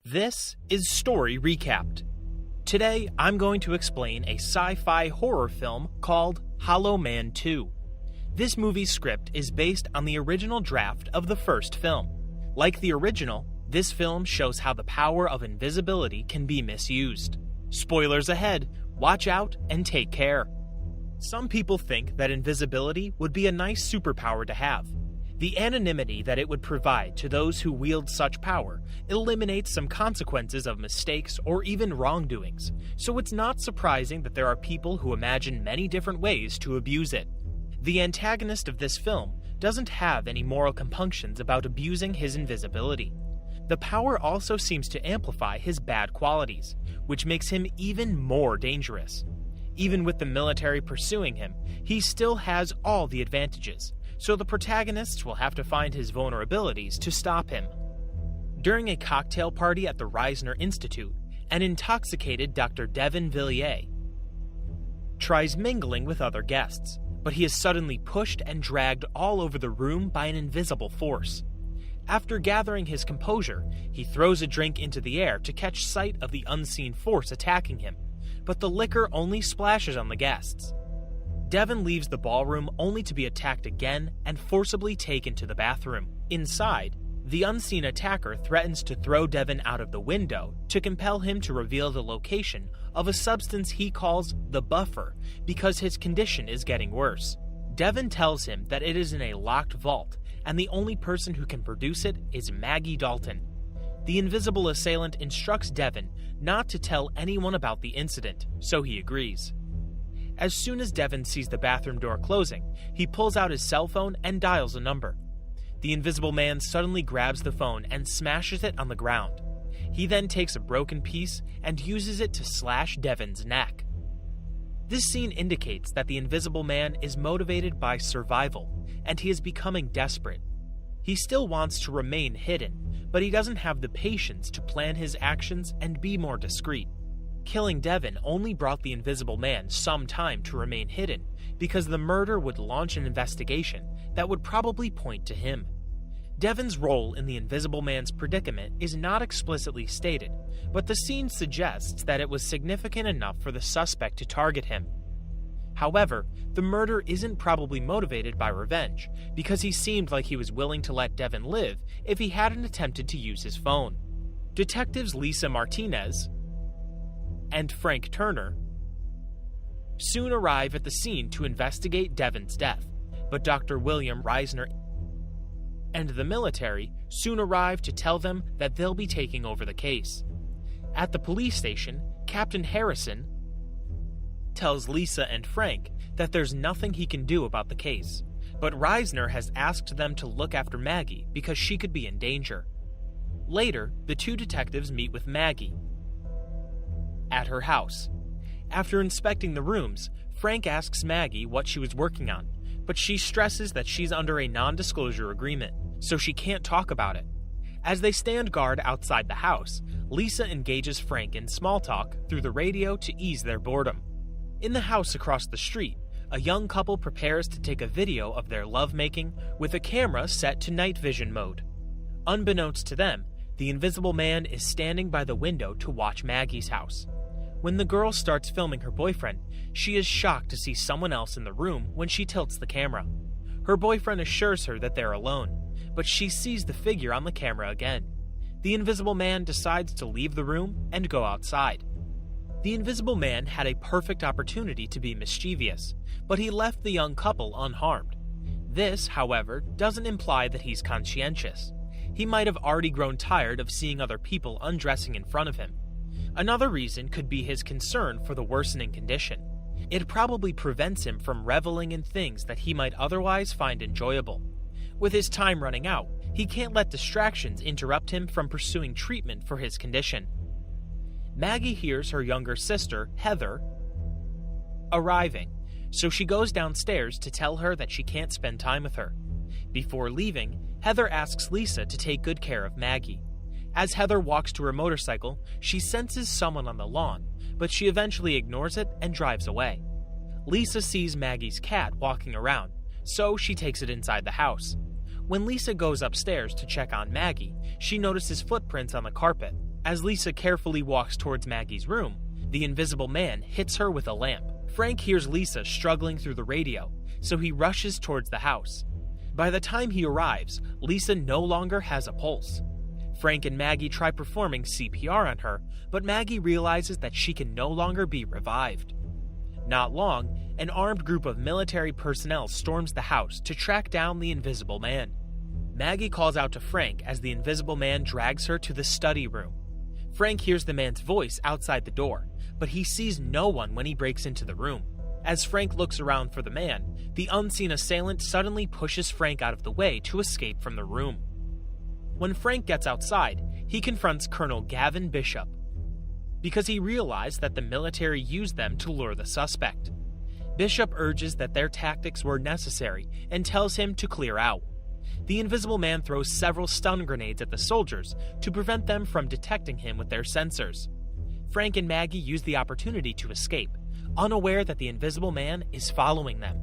This is Story Recapped. Today, I'm going to explain a sci-fi horror film called Hollow Man 2. This movie's script is based on the original draft of the first film. Like the original, this film shows how the power of invisibility can be misused. Spoilers ahead, watch out and take care. Some people think that invisibility would be a nice superpower to have. The anonymity that it would provide to those who wield such power eliminates some consequences of mistakes or even wrongdoings, so it's not surprising that there are people who imagine many different ways to abuse it. The antagonist of this film doesn't have any moral compunctions about abusing his invisibility. The power also seems to amplify his bad qualities, which makes him even more dangerous. Even with the military pursuing him, he still has all the advantages, so the protagonists will have to find his vulnerabilities to stop him. During a cocktail party at the Reisner Institute, an intoxicated Dr. Devin Villiers tries mingling with other guests, but he is suddenly pushed and dragged all over the room by an invisible force. After gathering his composure, he throws a drink into the air to catch sight of the unseen force attacking him, but the liquor only splashes on the guests. Devin leaves the ballroom only to be attacked again and forcibly taken to the bathroom. Inside, the unseen attacker threatens to throw Devin out of the window to compel him to reveal the location of a substance he calls the buffer because his condition is getting worse. Devin tells him that it is in a locked vault and the only person who can produce it is Maggie Dalton. The invisible assailant instructs Devin not to tell anyone about the incident, so he agrees. As soon as Devin sees the bathroom door closing, he pulls out his cell phone and dials a number. The invisible man suddenly grabs the phone and smashes it on the ground. He then takes a broken piece and uses it to slash Devin's neck. This scene indicates that the invisible man is motivated by survival, and he is becoming desperate. He still wants to remain hidden, but he doesn't have the patience to plan his actions and be more discreet. Killing Devin only brought the invisible man some time to remain hidden, because the murder would launch an investigation that would probably point to him. Devin's role in the invisible man's predicament is not explicitly stated, but the scene suggests that it was significant enough for the suspect to target him. However, the murder isn't probably motivated by revenge, because he seemed like he was willing to let Devin live if he hadn't attempted to use his phone. Detectives Lisa Martinez and Frank Turner soon arrive at the scene to investigate Devin's death, but Dr. William Reisner and the military soon arrive to tell them that they'll be taking over the case. At the police station, Captain Harrison tells Lisa and Frank that there's nothing he can do about the case, but Reisner has asked them to look after Maggie because she could be in danger. Later, the two detectives meet with Maggie at her house. After inspecting the rooms, Frank asks Maggie what she was working on, but she stresses that she's under a non-disclosure agreement, so she can't talk about it. As they stand guard outside the house, Lisa engages Frank in small talk through the radio to ease their boredom. In the house across the street, a young couple prepares to take a video of their lovemaking with a camera set to night vision mode. Unbeknownst to them, the invisible man is standing by the window to watch Maggie's house. When the girl starts filming her boyfriend, she is shocked to see someone else in the room when she tilts the camera. Her boyfriend assures her that they're alone, but she sees the figure on the camera again. The invisible man decides to leave the room and go outside. The invisible man had a perfect opportunity to be mischievous, but he left the young couple unharmed. This, however, doesn't imply that he's conscientious. He might have already grown tired of seeing other people undressing in front of him. Another reason could be his concern for the worsening condition. It probably prevents him from reveling in things that he might otherwise find enjoyable. With his time running out, he can't let distractions interrupt him from pursuing treatment for his condition. Maggie hears her younger sister, Heather, arriving, so she goes downstairs to tell her that she can't spend time with her. Before leaving, Heather asks Lisa to take good care of Maggie. As Heather walks to her motorcycle, she senses someone on the lawn, but she eventually ignores it and drives away. Lisa sees Maggie's cat walking around, so she takes it inside the house. When Lisa goes upstairs to check on Maggie, she notices footprints on the carpet. As Lisa carefully walks towards Maggie's room, the Invisible Man hits her with a lamp. Frank hears Lisa struggling through the radio, so he rushes towards the house. By the time he arrives, Lisa no longer has a pulse. Frank and Maggie try performing CPR on her, but Maggie realizes that she can no longer be revived. Not long, an armed group of military personnel storms the house to track down the Invisible Man. Maggie calls out to Frank as the Invisible Man drags her to the study room. Frank hears the man's voice outside the door, but he sees no one when he breaks into the room. As Frank looks around for the man, the unseen assailant suddenly pushes Frank out of the way to escape from the room. When Frank gets outside, he confronts Colonel Gavin Bishop, because he realized that the military used them to lure the suspect. Bishop urges that their tactics were necessary and tells him to clear out. The Invisible Man throws several stun grenades at the soldiers to prevent them from detecting him with their sensors. Frank and Maggie use the opportunity to escape, unaware that the Invisible Man is following them.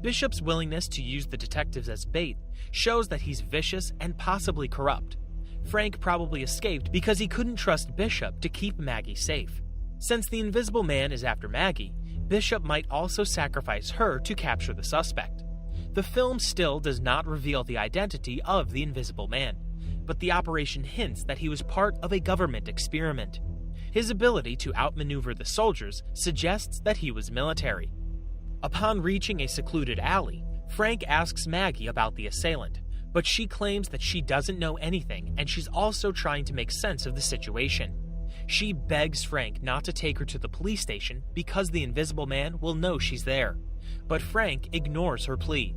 Bishop's willingness to use the detectives as bait shows that he's vicious and possibly corrupt. Frank probably escaped because he couldn't trust Bishop to keep Maggie safe. Since the Invisible Man is after Maggie, Bishop might also sacrifice her to capture the suspect. The film still does not reveal the identity of the Invisible Man, but the operation hints that he was part of a government experiment. His ability to outmaneuver the soldiers suggests that he was military. Upon reaching a secluded alley, Frank asks Maggie about the assailant, but she claims that she doesn't know anything and she's also trying to make sense of the situation. She begs Frank not to take her to the police station because the Invisible Man will know she's there, but Frank ignores her plea.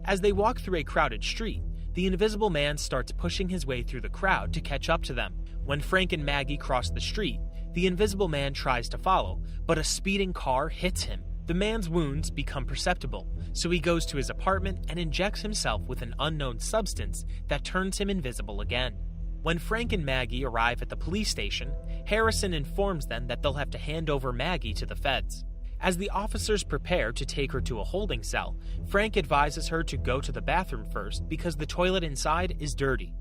As they walk through a crowded street, the Invisible Man starts pushing his way through the crowd to catch up to them. When Frank and Maggie cross the street, the Invisible Man tries to follow, but a speeding car hits him. The man's wounds become perceptible, so he goes to his apartment and injects himself with an unknown substance that turns him invisible again. When Frank and Maggie arrive at the police station, Harrison informs them that they'll have to hand over Maggie to the feds. As the officers prepare to take her to a holding cell, Frank advises her to go to the bathroom first because the toilet inside is dirty.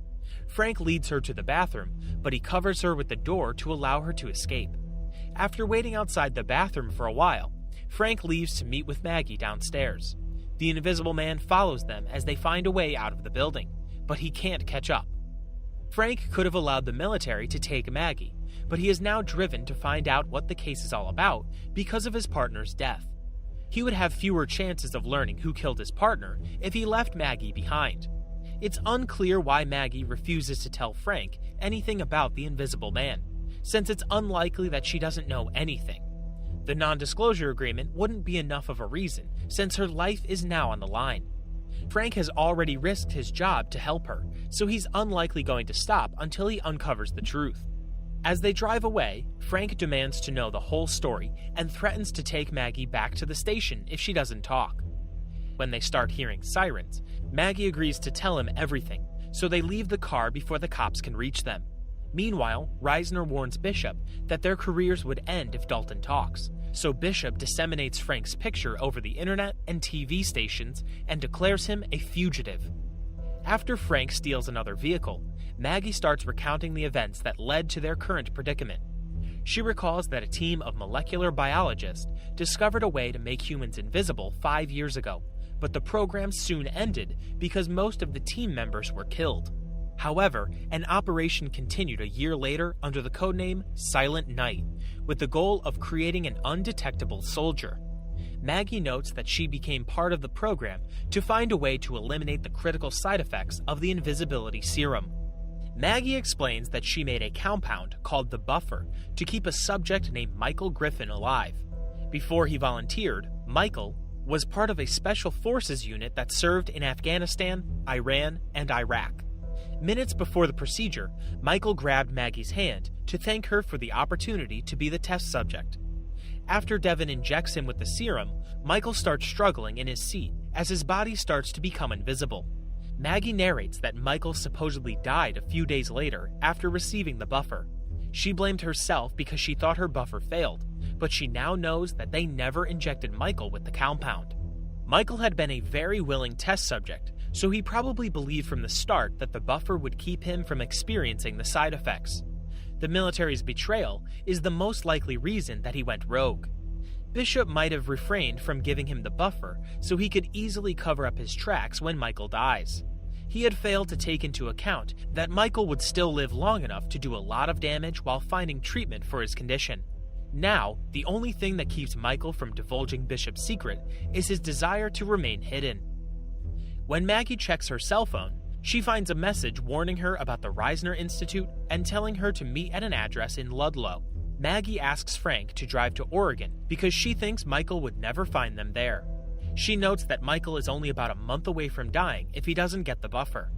Frank leads her to the bathroom, but he covers her with the door to allow her to escape. After waiting outside the bathroom for a while, Frank leaves to meet with Maggie downstairs. The Invisible Man follows them as they find a way out of the building, but he can't catch up. Frank could have allowed the military to take Maggie, but he is now driven to find out what the case is all about because of his partner's death. He would have fewer chances of learning who killed his partner if he left Maggie behind. It's unclear why Maggie refuses to tell Frank anything about the Invisible Man, since it's unlikely that she doesn't know anything. The non-disclosure agreement wouldn't be enough of a reason, since her life is now on the line. Frank has already risked his job to help her, so he's unlikely going to stop until he uncovers the truth. As they drive away, Frank demands to know the whole story and threatens to take Maggie back to the station if she doesn't talk. When they start hearing sirens, Maggie agrees to tell him everything, so they leave the car before the cops can reach them. Meanwhile, Reisner warns Bishop that their careers would end if Dalton talks, so Bishop disseminates Frank's picture over the internet and TV stations and declares him a fugitive. After Frank steals another vehicle, Maggie starts recounting the events that led to their current predicament. She recalls that a team of molecular biologists discovered a way to make humans invisible 5 years ago, but the program soon ended because most of the team members were killed. However, an operation continued a year later under the codename Silent Night, with the goal of creating an undetectable soldier. Maggie notes that she became part of the program to find a way to eliminate the critical side effects of the invisibility serum. Maggie explains that she made a compound called the Buffer to keep a subject named Michael Griffin alive. Before he volunteered, Michael was part of a special forces unit that served in Afghanistan, Iran, and Iraq. Minutes before the procedure, Michael grabbed Maggie's hand to thank her for the opportunity to be the test subject. After Devin injects him with the serum, Michael starts struggling in his seat as his body starts to become invisible. Maggie narrates that Michael supposedly died a few days later after receiving the Buffer. She blamed herself because she thought her Buffer failed, but she now knows that they never injected Michael with the compound. Michael had been a very willing test subject, so he probably believed from the start that the Buffer would keep him from experiencing the side effects. The military's betrayal is the most likely reason that he went rogue. Bishop might have refrained from giving him the buffer so he could easily cover up his tracks when Michael dies. He had failed to take into account that Michael would still live long enough to do a lot of damage while finding treatment for his condition. Now, the only thing that keeps Michael from divulging Bishop's secret is his desire to remain hidden. When Maggie checks her cell phone, she finds a message warning her about the Reisner Institute and telling her to meet at an address in Ludlow. Maggie asks Frank to drive to Oregon because she thinks Michael would never find them there. She notes that Michael is only about a month away from dying if he doesn't get the buffer.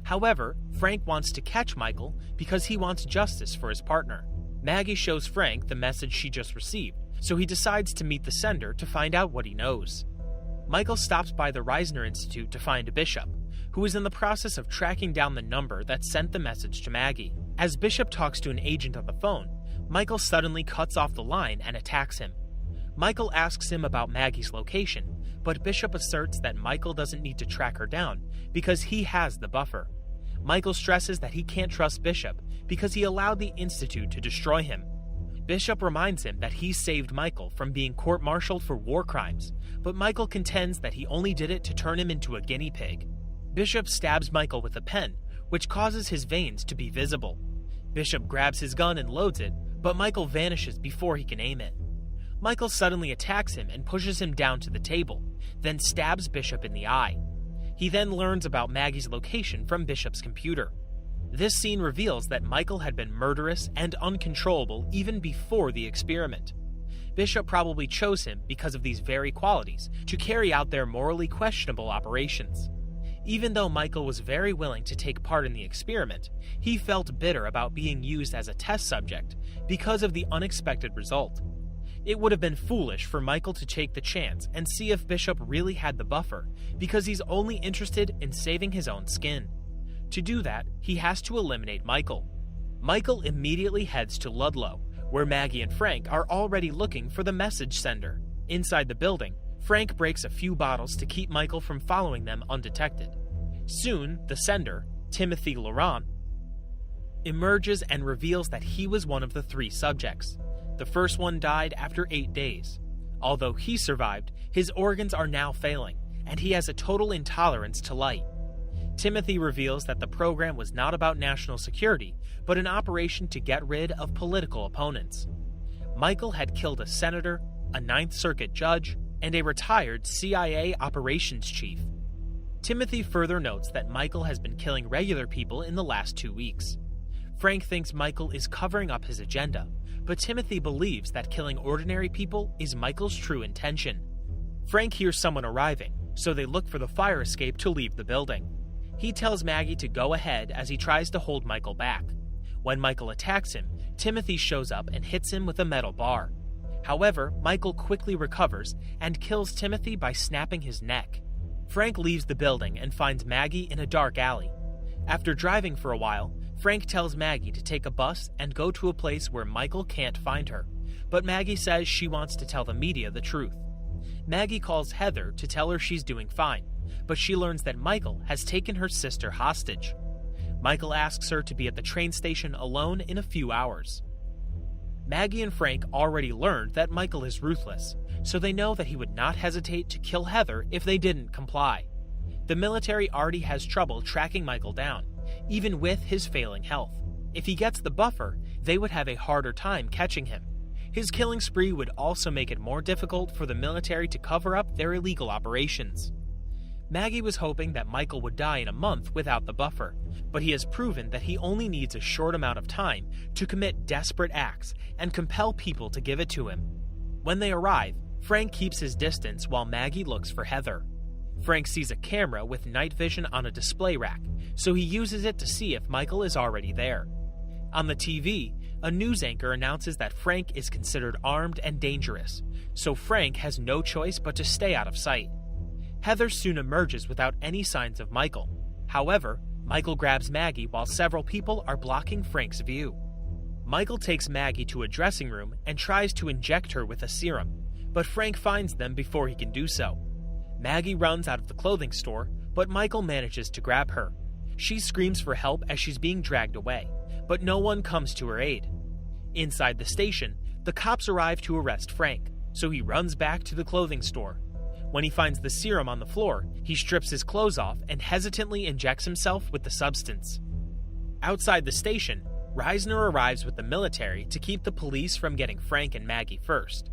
However, Frank wants to catch Michael because he wants justice for his partner. Maggie shows Frank the message she just received, so he decides to meet the sender to find out what he knows. Michael stops by the Reisner Institute to find Bishop, who is in the process of tracking down the number that sent the message to Maggie. As Bishop talks to an agent on the phone, Michael suddenly cuts off the line and attacks him. Michael asks him about Maggie's location, but Bishop asserts that Michael doesn't need to track her down because he has the buffer. Michael stresses that he can't trust Bishop because he allowed the Institute to destroy him. Bishop reminds him that he saved Michael from being court-martialed for war crimes, but Michael contends that he only did it to turn him into a guinea pig. Bishop stabs Michael with a pen, which causes his veins to be visible. Bishop grabs his gun and loads it, but Michael vanishes before he can aim it. Michael suddenly attacks him and pushes him down to the table, then stabs Bishop in the eye. He then learns about Maggie's location from Bishop's computer. This scene reveals that Michael had been murderous and uncontrollable even before the experiment. Bishop probably chose him because of these very qualities to carry out their morally questionable operations. Even though Michael was very willing to take part in the experiment, he felt bitter about being used as a test subject because of the unexpected result. It would have been foolish for Michael to take the chance and see if Bishop really had the buffer, because he's only interested in saving his own skin. To do that, he has to eliminate Michael. Michael immediately heads to Ludlow, where Maggie and Frank are already looking for the message sender. Inside the building, Frank breaks a few bottles to keep Michael from following them undetected. Soon, the sender, Timothy Laurent, emerges and reveals that he was one of the 3 subjects. The first one died after 8 days. Although he survived, his organs are now failing, and he has a total intolerance to light. Timothy reveals that the program was not about national security, but an operation to get rid of political opponents. Michael had killed a senator, a Ninth Circuit judge, and a retired CIA operations chief. Timothy further notes that Michael has been killing regular people in the last 2 weeks. Frank thinks Michael is covering up his agenda, but Timothy believes that killing ordinary people is Michael's true intention. Frank hears someone arriving, so they look for the fire escape to leave the building. He tells Maggie to go ahead as he tries to hold Michael back. When Michael attacks him, Timothy shows up and hits him with a metal bar. However, Michael quickly recovers and kills Timothy by snapping his neck. Frank leaves the building and finds Maggie in a dark alley. After driving for a while, Frank tells Maggie to take a bus and go to a place where Michael can't find her, but Maggie says she wants to tell the media the truth. Maggie calls Heather to tell her she's doing fine, but she learns that Michael has taken her sister hostage. Michael asks her to be at the train station alone in a few hours. Maggie and Frank already learned that Michael is ruthless, so they know that he would not hesitate to kill Heather if they didn't comply. The military already has trouble tracking Michael down, even with his failing health. If he gets the buffer, they would have a harder time catching him. His killing spree would also make it more difficult for the military to cover up their illegal operations. Maggie was hoping that Michael would die in a month without the buffer, but he has proven that he only needs a short amount of time to commit desperate acts and compel people to give it to him. When they arrive, Frank keeps his distance while Maggie looks for Heather. Frank sees a camera with night vision on a display rack, so he uses it to see if Michael is already there. On the TV, a news anchor announces that Frank is considered armed and dangerous, so Frank has no choice but to stay out of sight. Heather soon emerges without any signs of Michael. However, Michael grabs Maggie while several people are blocking Frank's view. Michael takes Maggie to a dressing room and tries to inject her with a serum, but Frank finds them before he can do so. Maggie runs out of the clothing store, but Michael manages to grab her. She screams for help as she's being dragged away, but no one comes to her aid. Inside the station, the cops arrive to arrest Frank, so he runs back to the clothing store. When he finds the serum on the floor, he strips his clothes off and hesitantly injects himself with the substance. Outside the station, Reisner arrives with the military to keep the police from getting Frank and Maggie first.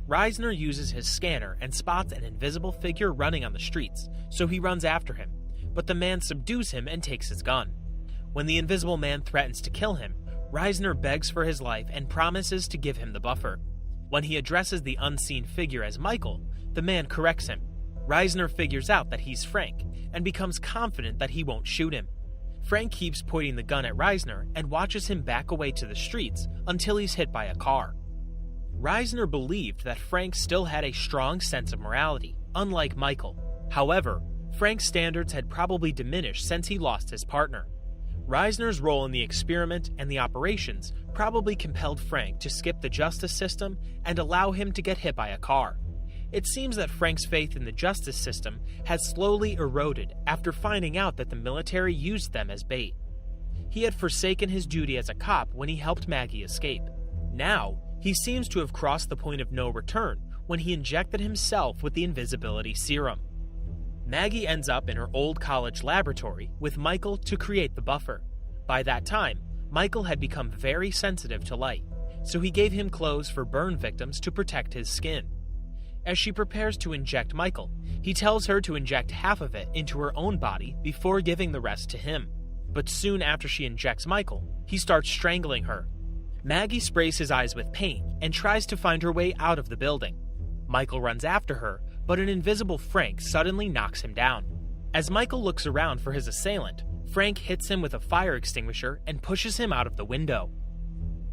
Reisner uses his scanner and spots an invisible figure running on the streets, so he runs after him, but the man subdues him and takes his gun. When the invisible man threatens to kill him, Reisner begs for his life and promises to give him the buffer. When he addresses the unseen figure as Michael, the man corrects him. Reisner figures out that he's Frank and becomes confident that he won't shoot him. Frank keeps pointing the gun at Reisner and watches him back away to the streets until he's hit by a car. Reisner believed that Frank still had a strong sense of morality, unlike Michael. However, Frank's standards had probably diminished since he lost his partner. Reisner's role in the experiment and the operations probably compelled Frank to skip the justice system and allow him to get hit by a car. It seems that Frank's faith in the justice system had slowly eroded after finding out that the military used them as bait. He had forsaken his duty as a cop when he helped Maggie escape. Now, he seems to have crossed the point of no return when he injected himself with the invisibility serum. Maggie ends up in her old college laboratory with Michael to create the buffer. By that time, Michael had become very sensitive to light, so he gave him clothes for burn victims to protect his skin. As she prepares to inject Michael, he tells her to inject half of it into her own body before giving the rest to him. But soon after she injects Michael, he starts strangling her. Maggie sprays his eyes with paint and tries to find her way out of the building. Michael runs after her, but an invisible Frank suddenly knocks him down. As Michael looks around for his assailant, Frank hits him with a fire extinguisher and pushes him out of the window.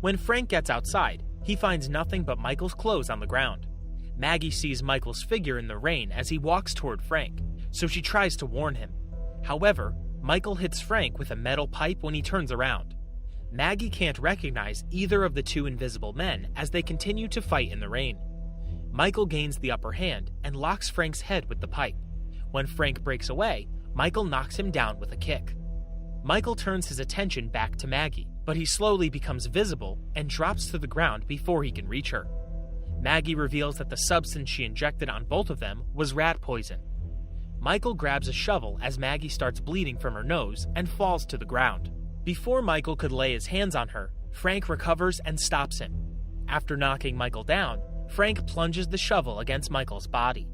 When Frank gets outside, he finds nothing but Michael's clothes on the ground. Maggie sees Michael's figure in the rain as he walks toward Frank, so she tries to warn him. However, Michael hits Frank with a metal pipe when he turns around. Maggie can't recognize either of the two invisible men as they continue to fight in the rain. Michael gains the upper hand and locks Frank's head with the pipe. When Frank breaks away, Michael knocks him down with a kick. Michael turns his attention back to Maggie, but he slowly becomes visible and drops to the ground before he can reach her. Maggie reveals that the substance she injected on both of them was rat poison. Michael grabs a shovel as Maggie starts bleeding from her nose and falls to the ground. Before Michael could lay his hands on her, Frank recovers and stops him. After knocking Michael down, Frank plunges the shovel against Michael's body.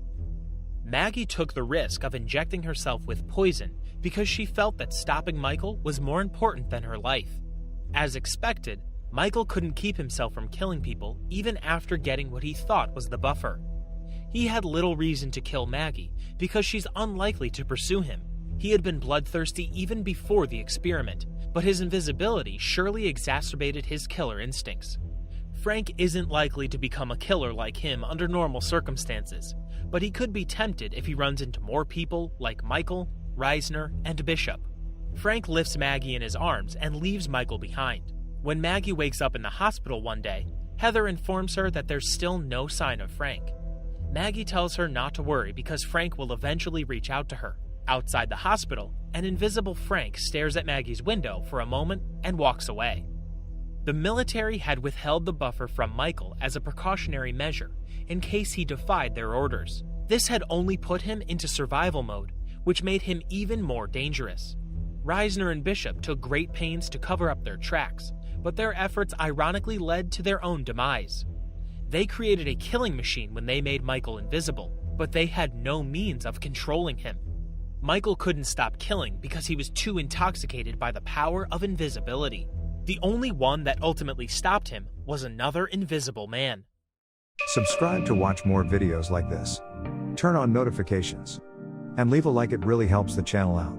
Maggie took the risk of injecting herself with poison because she felt that stopping Michael was more important than her life. As expected, Michael couldn't keep himself from killing people even after getting what he thought was the buffer. He had little reason to kill Maggie because she's unlikely to pursue him. He had been bloodthirsty even before the experiment, but his invisibility surely exacerbated his killer instincts. Frank isn't likely to become a killer like him under normal circumstances, but he could be tempted if he runs into more people like Michael, Reisner, and Bishop. Frank lifts Maggie in his arms and leaves Michael behind. When Maggie wakes up in the hospital one day, Heather informs her that there's still no sign of Frank. Maggie tells her not to worry because Frank will eventually reach out to her. Outside the hospital, an invisible Frank stares at Maggie's window for a moment and walks away. The military had withheld the buffer from Michael as a precautionary measure in case he defied their orders. This had only put him into survival mode, which made him even more dangerous. Reisner and Bishop took great pains to cover up their tracks, but their efforts ironically led to their own demise. They created a killing machine when they made Michael invisible, but they had no means of controlling him. Michael couldn't stop killing because he was too intoxicated by the power of invisibility. The only one that ultimately stopped him was another invisible man. Subscribe to watch more videos like this. Turn on notifications. And leave a like, it really helps the channel out.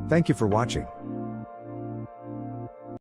Thank you for watching.